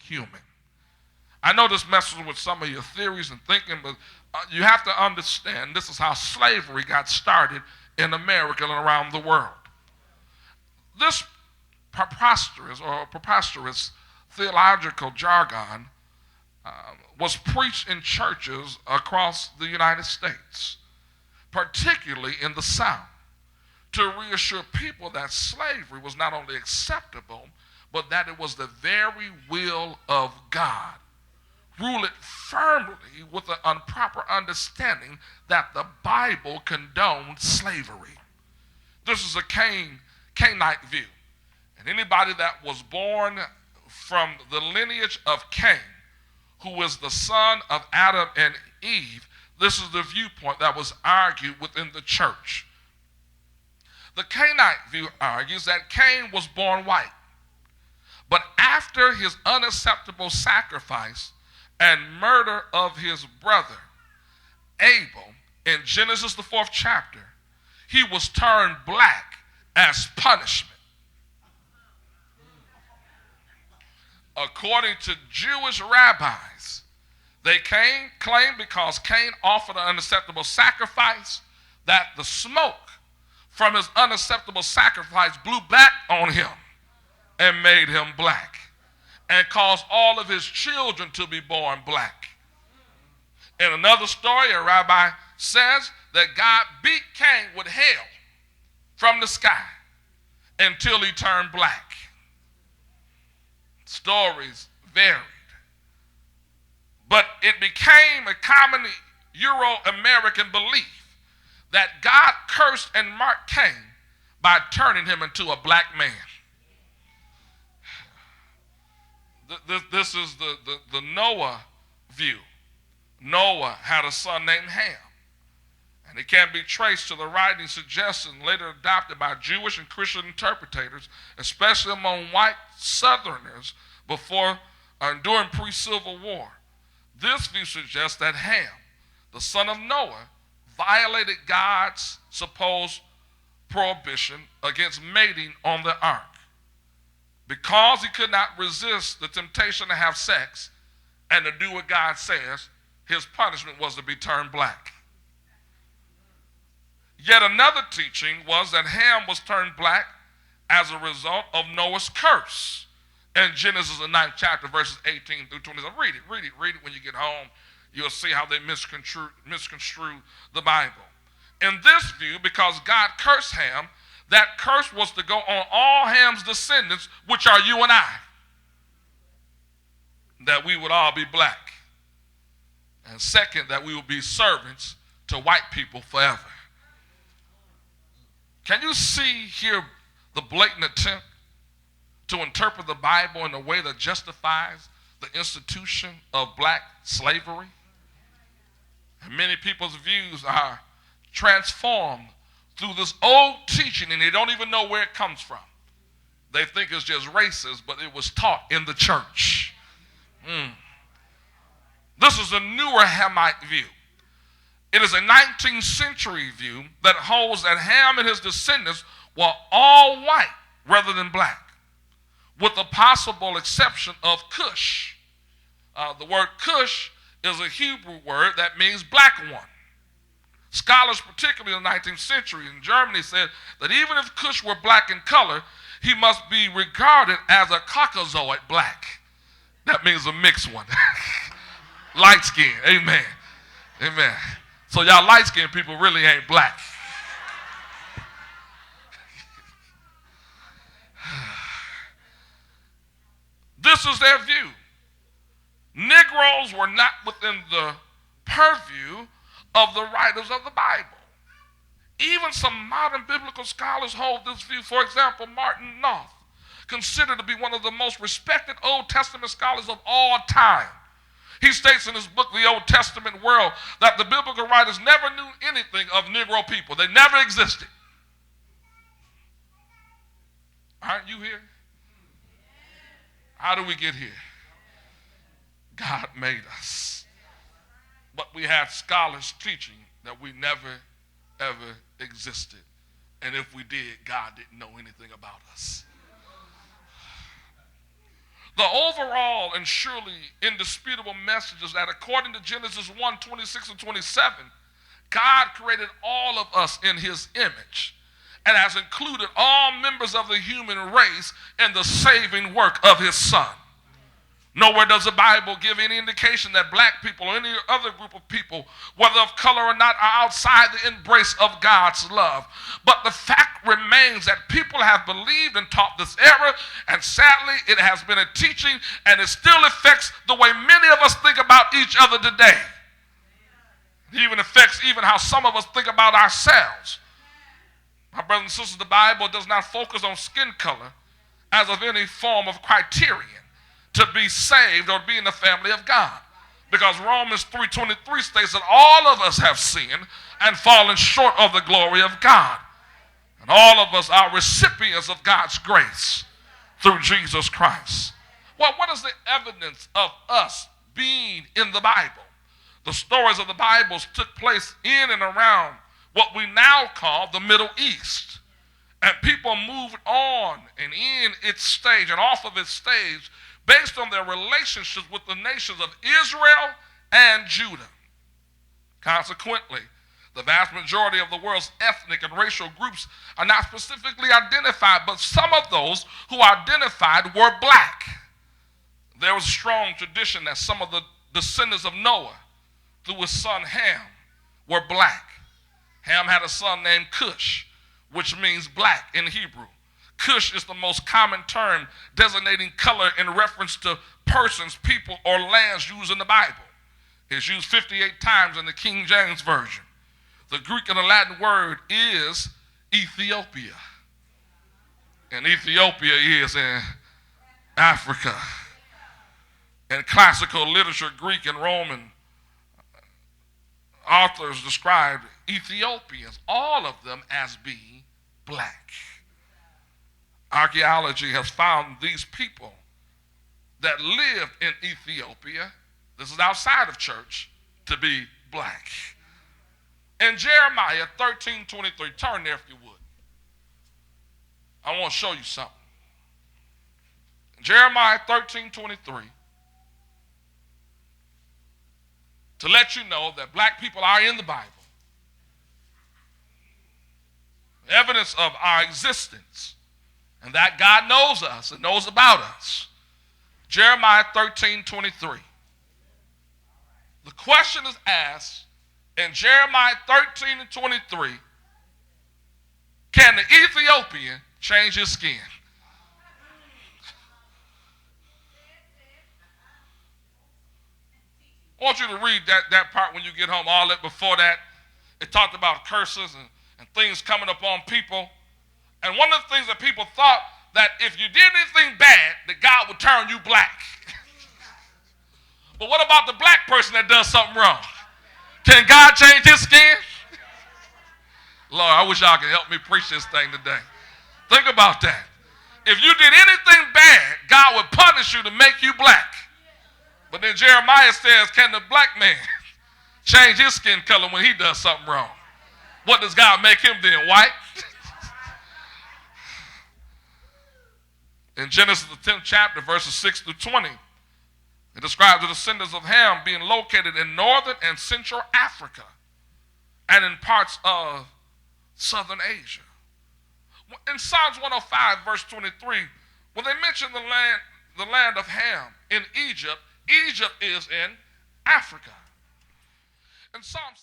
human. I know this messes with some of your theories and thinking, but you have to understand this is how slavery got started in America and around the world. This preposterous theological jargon was preached in churches across the United States, particularly in the South, to reassure people that slavery was not only acceptable, but that it was the very will of God. Rule it firmly with an improper understanding that the Bible condoned slavery. This is a Cainite view. And anybody that was born from the lineage of Cain, who is the son of Adam and Eve, this is the viewpoint that was argued within the church. The Cainite view argues that Cain was born white, but after his unacceptable sacrifice and murder of his brother Abel in Genesis the 4th chapter, he was turned black as punishment. According to Jewish rabbis, they claimed because Cain offered an unacceptable sacrifice that the smoke from his unacceptable sacrifice blew back on him and made him black and caused all of his children to be born black. In another story, a rabbi says that God beat Cain with hail from the sky until he turned black. Stories varied. But it became a common Euro-American belief that God cursed and marked Cain by turning him into a black man. This is the Noah view. Noah had a son named Ham, and it can be traced to the writing suggestion later adopted by Jewish and Christian interpreters, especially among white Southerners before and during pre-Civil War. This view suggests that Ham, the son of Noah, violated God's supposed prohibition against mating on the ark. Because he could not resist the temptation to have sex and to do what God says, his punishment was to be turned black. Yet another teaching was that Ham was turned black as a result of Noah's curse. In Genesis, the 9th chapter, verses 18 through 20. So read it when you get home. You'll see how they misconstrue the Bible. In this view, because God cursed Ham, that curse was to go on all Ham's descendants, which are you and I, that we would all be black. And second, that we would be servants to white people forever. Can you see here the blatant attempt to interpret the Bible in a way that justifies the institution of black slavery? And many people's views are transformed through this old teaching, and they don't even know where it comes from. They think it's just racist, but it was taught in the church. This is a newer Hamite view. It is a 19th century view that holds that Ham and his descendants were all white rather than black, with the possible exception of Cush. The word Cush is a Hebrew word that means black one. Scholars, particularly in the 19th century in Germany, said that even if Cush were black in color, he must be regarded as a Caucasoid black. That means a mixed one. Light skin, amen. Amen. So y'all light skinned people really ain't black. This is their view. Negroes were not within the purview of the writers of the Bible. Even some modern biblical scholars hold this view. For example, Martin North, considered to be one of the most respected Old Testament scholars of all time. He states in his book, The Old Testament World, that the biblical writers never knew anything of Negro people. They never existed. Aren't you here? How do we get here? God made us. But we have scholars teaching that we never, ever existed. And if we did, God didn't know anything about us. The overall and surely indisputable message is that according to Genesis 1:26 and 27, God created all of us in his image and has included all members of the human race in the saving work of his son. Nowhere does the Bible give any indication that black people or any other group of people, whether of color or not, are outside the embrace of God's love. But the fact remains that people have believed and taught this error, and sadly it has been a teaching, and it still affects the way many of us think about each other today. It even affects even how some of us think about ourselves. My brothers and sisters, the Bible does not focus on skin color as of any form of criterion to be saved or be in the family of God. Because Romans 3:23 states that all of us have sinned and fallen short of the glory of God. And all of us are recipients of God's grace through Jesus Christ. Well, what is the evidence of us being in the Bible? The stories of the Bible took place in and around what we now call the Middle East. And people moved on and in its stage and off of its stage based on their relationships with the nations of Israel and Judah. Consequently, the vast majority of the world's ethnic and racial groups are not specifically identified, but some of those who identified were black. There was a strong tradition that some of the descendants of Noah, through his son Ham, were black. Ham had a son named Cush, which means black in Hebrew. Cush is the most common term designating color in reference to persons, people, or lands used in the Bible. It's used 58 times in the King James Version. The Greek and the Latin word is Ethiopia. And Ethiopia is in Africa. In classical literature, Greek and Roman authors described Ethiopians, all of them, as being black. Archaeology has found these people that lived in Ethiopia, this is outside of church, to be black. In Jeremiah 13:23, turn there if you would. I want to show you something. Jeremiah 13:23, to let you know that black people are in the Bible. Evidence of our existence. And that God knows us and knows about us. Jeremiah 13:23. The question is asked in Jeremiah 13:23, can the Ethiopian change his skin? I want you to read that part when you get home. All that before that, it talked about curses and things coming upon people. And one of the things that people thought that if you did anything bad, that God would turn you black. But what about the black person that does something wrong? Can God change his skin? Lord, I wish y'all could help me preach this thing today. Think about that. If you did anything bad, God would punish you to make you black. But then Jeremiah says, can the black man change his skin color when he does something wrong? What does God make him then, white? In Genesis, the 10th chapter, verses 6 through 20, it describes the descendants of Ham being located in northern and central Africa and in parts of southern Asia. In Psalms 105, verse 23, when they mention the land of Ham in Egypt, Egypt is in Africa. In Psalms